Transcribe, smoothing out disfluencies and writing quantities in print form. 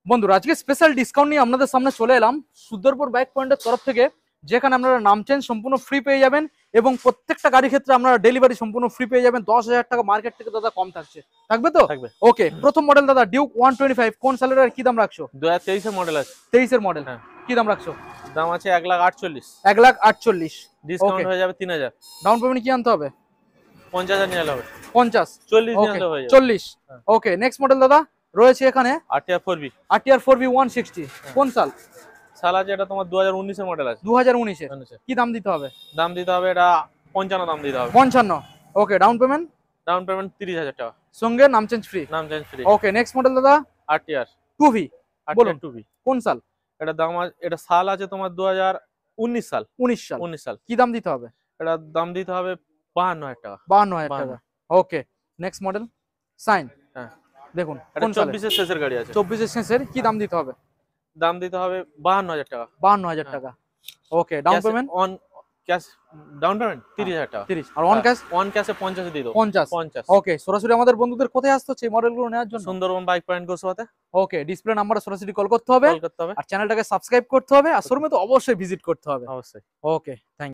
বন্ধুরা আজকে special discount নিয়ে আপনাদের সামনে চলে এলাম সুন্দরপুর বাইক পয়েন্টের তরফ থেকে, যেখানে আপনারা নাম চেঞ্জ সম্পূর্ণ ফ্রি পেয়ে যাবেন এবং প্রত্যেকটা গাড়ির ক্ষেত্রে আপনারা ডেলিভারি সম্পূর্ণ ফ্রি পেয়ে যাবেন। 10,000 টাকা মার্কেট থেকে দাদা কম থাকছে, থাকবে তো? থাকবে। ওকে, প্রথম মডেল দাদা ডিউক 125, কোন সালের আর কি দাম রাখছো? 2023 এর মডেল আছে। 23 এর মডেল, হ্যাঁ। কি দাম রাখছো? দাম আছে 1,48,000। 1,48,000। ডিসকাউন্ট হয়ে যাবে 3,000। ডাউন পেমেন্ট কি আনতে হবে? 50,000 নিয়ে হবে। 50, 40 নিয়ে ওকে হয়ে যাবে। 40। হ্যাঁ। ওকে, নেক্সট মডেল দাদা রয়েছে এখানে RTR 4B। RTR 4B 160, কোন সাল? সাল আছে এটা তোমার 2019 এর মডেল আছে। 2019 এর। 19 কি দাম দিতে হবে? দাম দিতে হবে এটা 55 দাম দিতে হবে। 55। ওকে, ডাউন পেমেন্ট ডাউন পেমেন্ট 30,000 টাকা। সঙ্গে নাম চেঞ্জ ফ্রি। নাম চেঞ্জ ফ্রি। ওকে, নেক্সট মডেল দাদা RTR 2V, বলুন 2B। কোন সাল? এটা দাম এটা সাল আছে তোমার 2019 সাল। 19 সাল। 19 সাল। কি দাম দিতে হবে? এটা দাম দিতে হবে 52,000 টাকা। 52,000 টাকা। ওকে, নেক্সট মডেল সাইন। হ্যাঁ। দেখুন এটা কোন সালে? 24 এর শেষের গাড়ি আছে। 24 এর শেষের। কি দাম দিতে হবে? দাম দিতে হবে 52,000 টাকা। 52,000 টাকা। Okay, down payment on cash down payment 30,000 টাকা। 30 আর অন ক্যাশ অন ক্যাশে 50 দিয়ে দাও। 50। ওকে, সরাসরি আমাদের বন্ধুদের কোথায় আসতে হচ্ছে এই মডেলগুলো নেওয়ার জন্য? সুন্দরবন বাইক পয়েন্ট গোসবাতে ওকে, ডিসপ্লে নাম্বারে সরাসরি কল করতে হবে কল করতে হবে। আর চ্যানেলটাকে সাবস্ক্রাইব করতে হবে আর শোরুমে তো অবশ্যই ভিজিট করতে হবে। অবশ্যই। ওকে, থ্যাংক